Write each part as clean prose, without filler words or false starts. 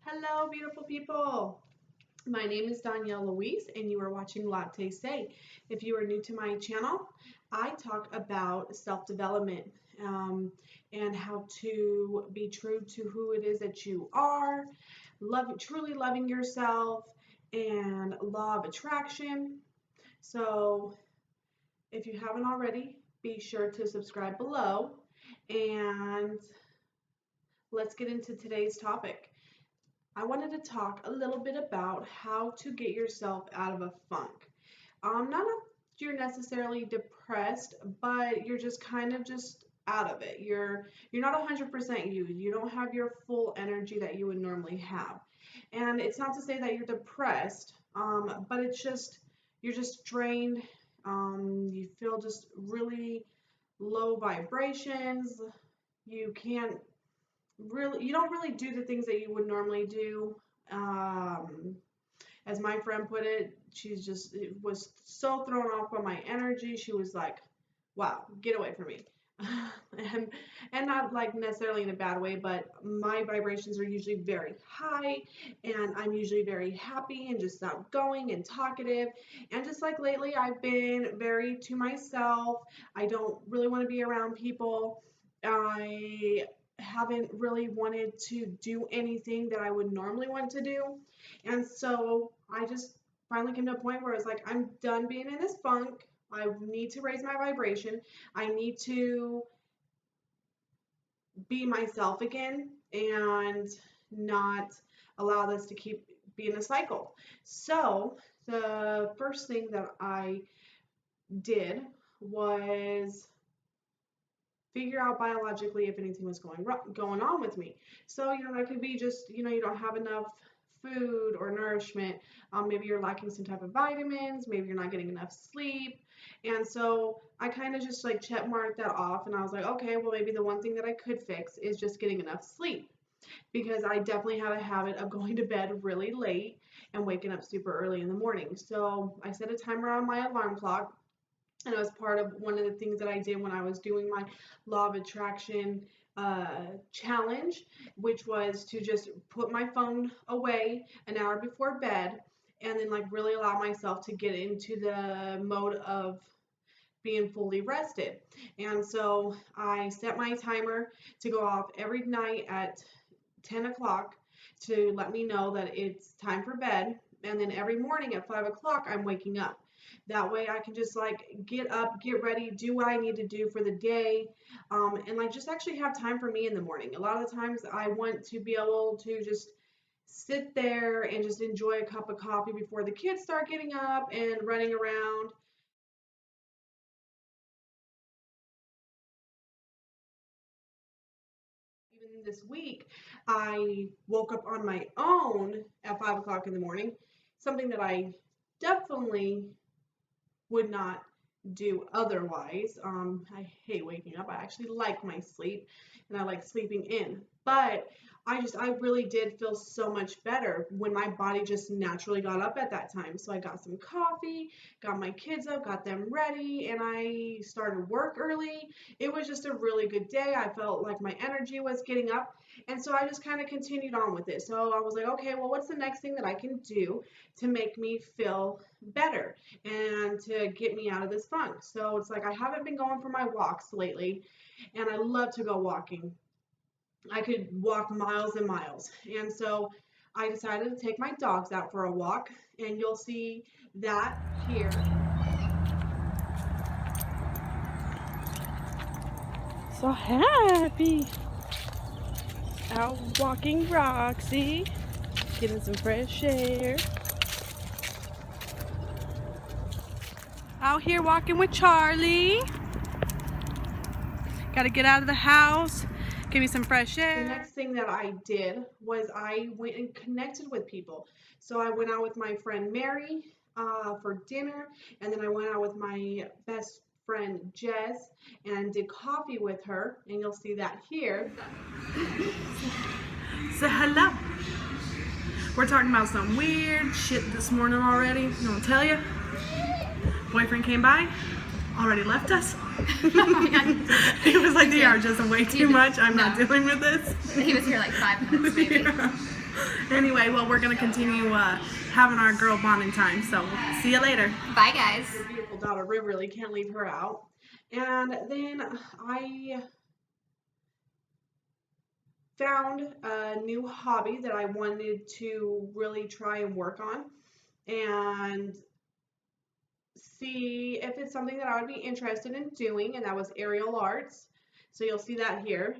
Hello, beautiful people. My name is Danielle Louise, and you are watching Latte Say. If you are new to my channel, I talk about self-development and how to be true to who it is that you are, truly loving yourself, and law of attraction. So, if you haven't already, be sure to subscribe below, and let's get into today's topic. I wanted to talk a little bit about how to get yourself out of a funk. Not if you're necessarily depressed, but you're just kind of just out of it. You're not 100% you. You don't have your full energy that you would normally have. And it's not to say that you're depressed, but it's just you're just drained. You feel just really low vibrations. You can't you don't really do the things that you would normally do. As my friend put it, it was so thrown off by my energy. She was like, wow, get away from me. and and not like necessarily in a bad way, but my vibrations are usually very high, and I'm usually very happy and just outgoing and talkative. And just like lately, I've been very to myself. I don't really want to be around people. I haven't really wanted to do anything that I would normally want to do. And so I just finally came to a point where I was like, I'm done being in this funk. I need to raise my vibration. I need to be myself again and not allow this to keep being a cycle. So the first thing that I did was figure out biologically if anything was going on with me. So that could be just you don't have enough food or nourishment. Maybe you're lacking some type of vitamins. Maybe you're not getting enough sleep. And so I kind of just like check marked that off, and I was like, okay, well maybe the one thing that I could fix is just getting enough sleep, because I definitely have a habit of going to bed really late and waking up super early in the morning. So I set a timer on my alarm clock. And it was part of one of the things that I did when I was doing my law of attraction challenge, which was to just put my phone away an hour before bed, and then like really allow myself to get into the mode of being fully rested. And so I set my timer to go off every night at 10 o'clock to let me know that it's time for bed. And then every morning at 5 o'clock, I'm waking up. That way I can just like get up, get ready, do what I need to do for the day, and like just actually have time for me in the morning. A lot of the times I want to be able to just sit there and just enjoy a cup of coffee before the kids start getting up and running around. Even this week, I woke up on my own at 5 o'clock in the morning, something that I definitely would not do otherwise. I hate waking up. I actually like my sleep, and I like sleeping in. But I really did feel so much better when my body just naturally got up at that time. So I got some coffee, got my kids up, got them ready, and I started work early. It was just a really good day. I felt like my energy was getting up. And so I just kind of continued on with it. So I was like, okay, well, what's the next thing that I can do to make me feel better and to get me out of this funk? So it's like I haven't been going for my walks lately, and I love to go walking. I could walk miles and miles. And so I decided to take my dogs out for a walk, and you'll see that here. So happy. Out walking Roxy, getting some fresh air. Out here walking with Charlie. Gotta get out of the house, give me some fresh air. The next thing that I did was I went and connected with people. So I went out with my friend Mary for dinner, and then I went out with my best friend Jess and did coffee with her, and you'll see that here. Say hello. We're talking about some weird shit this morning already. You want to tell you? Boyfriend came by, already left us. He was like, they are just way too much. I'm not dealing with this. He was here like 5 minutes maybe. Yeah. Anyway, well, we're gonna continue having our girl bonding time. So see you later. Bye, guys. Your beautiful daughter Riverly, can't leave her out. And then I found a new hobby that I wanted to really try and work on and see if it's something that I would be interested in doing, and that was aerial arts. So you'll see that here.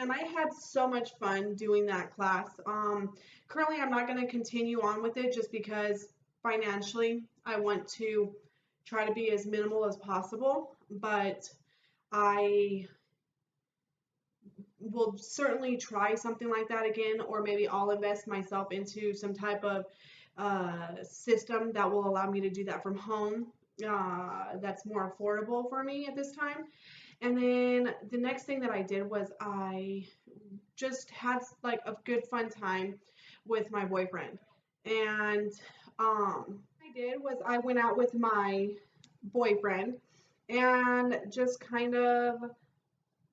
And I had so much fun doing that class. Currently, I'm not going to continue on with it just because financially I want to try to be as minimal as possible. But I will certainly try something like that again, or maybe I'll invest myself into some type of system that will allow me to do that from home. That's more affordable for me at this time. And then the next thing that I did was I just had like a good fun time with my boyfriend. And I did was I went out with my boyfriend and just kind of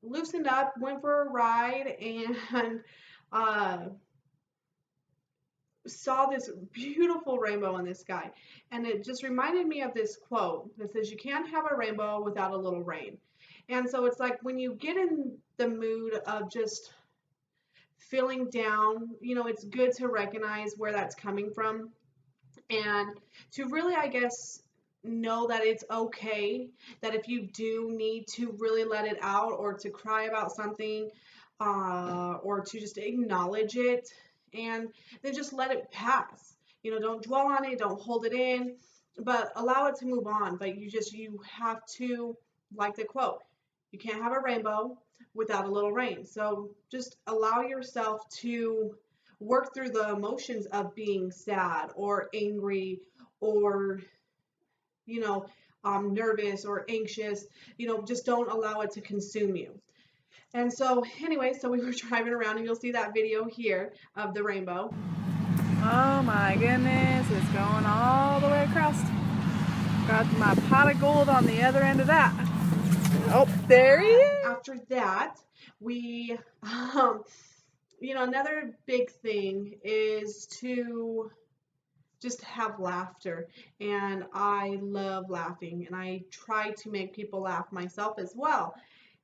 loosened up, went for a ride, and uh, saw this beautiful rainbow in the sky. And it just reminded me of this quote that says, "You can't have a rainbow without a little rain." And so it's like when you get in the mood of just feeling down, it's good to recognize where that's coming from and to really, I guess, know that it's okay, that if you do need to really let it out or to cry about something or to just acknowledge it and then just let it pass. Don't dwell on it, don't hold it in, but allow it to move on. But you have to, like the quote, you can't have a rainbow without a little rain. So just allow yourself to work through the emotions of being sad or angry or, you know, nervous or anxious. Just don't allow it to consume you. And so, anyway, so we were driving around, and you'll see that video here of the rainbow. Oh my goodness, it's going all the way across. Got my pot of gold on the other end of that. Oh, there he is. After that, we, another big thing is to just have laughter. And I love laughing, and I try to make people laugh myself as well.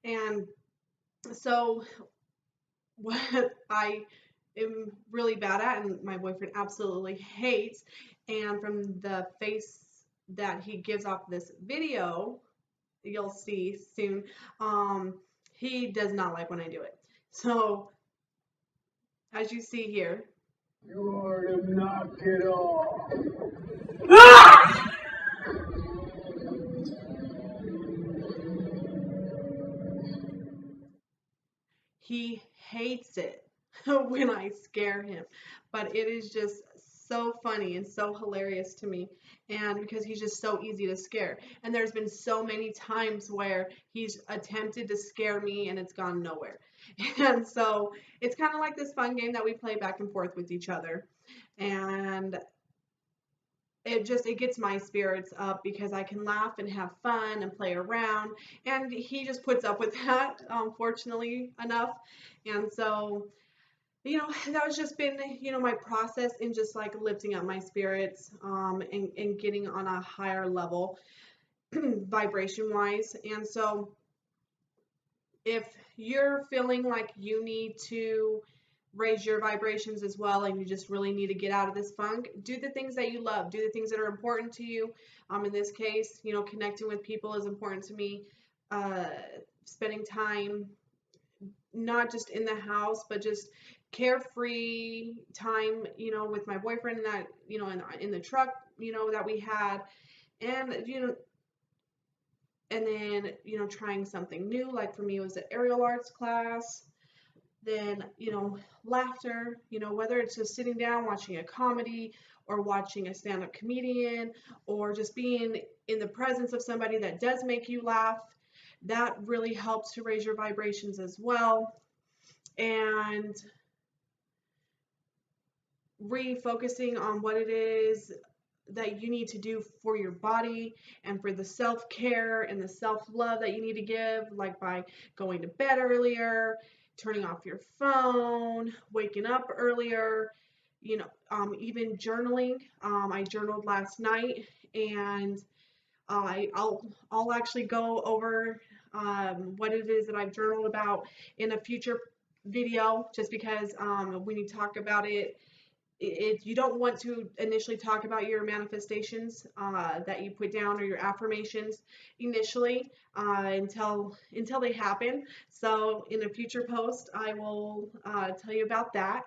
And so, what I am really bad at, and my boyfriend absolutely hates, and from the face that he gives off this video, you'll see soon, he does not like when I do it. So, as you see here, you are to knock it off. he hates it when I scare him, but it is just so funny and so hilarious to me, and because he's just so easy to scare. And there's been so many times where he's attempted to scare me and it's gone nowhere. And so it's kind of like this fun game that we play back and forth with each other, and it gets my spirits up because I can laugh and have fun and play around, and he just puts up with that, fortunately enough. And so that was just been, my process in just like lifting up my spirits, and getting on a higher level vibration wise. And so if you're feeling like you need to raise your vibrations as well, and you just really need to get out of this funk, do the things that you love, do the things that are important to you. In this case, connecting with people is important to me. Spending time not just in the house, but just carefree time, with my boyfriend, that, in the truck, that we had, and, and then, trying something new. Like for me, it was the aerial arts class. Then, laughter, whether it's just sitting down watching a comedy or watching a stand-up comedian or just being in the presence of somebody that does make you laugh, that really helps to raise your vibrations as well. and refocusing on what it is that you need to do for your body and for the self-care and the self-love that you need to give, like by going to bed earlier, turning off your phone, waking up earlier, even journaling. I journaled last night, and I'll actually go over what it is that I've journaled about in a future video, just because when you talk about it, you don't want to initially talk about your manifestations that you put down, or your affirmations initially, until they happen. So in a future post, I will tell you about that.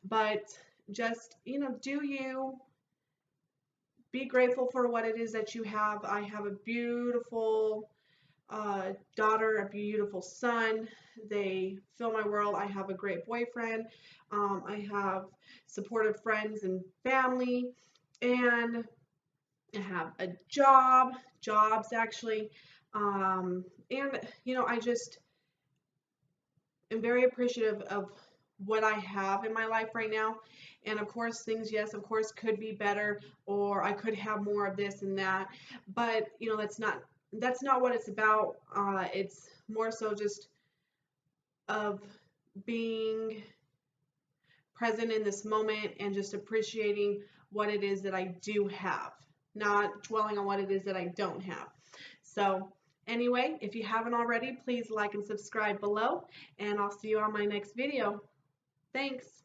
But just, do you be grateful for what it is that you have. I have a beautiful daughter, a beautiful son. They fill my world. I have a great boyfriend. I have supportive friends and family, and I have a jobs actually. And I just am very appreciative of what I have in my life right now. And of course, things, yes, of course, could be better, or I could have more of this and that. But that's not what it's about. It's more so just of being present in this moment and just appreciating what it is that I do have, not dwelling on what it is that I don't have. So anyway, if you haven't already, please like and subscribe below, and I'll see you on my next video. Thanks.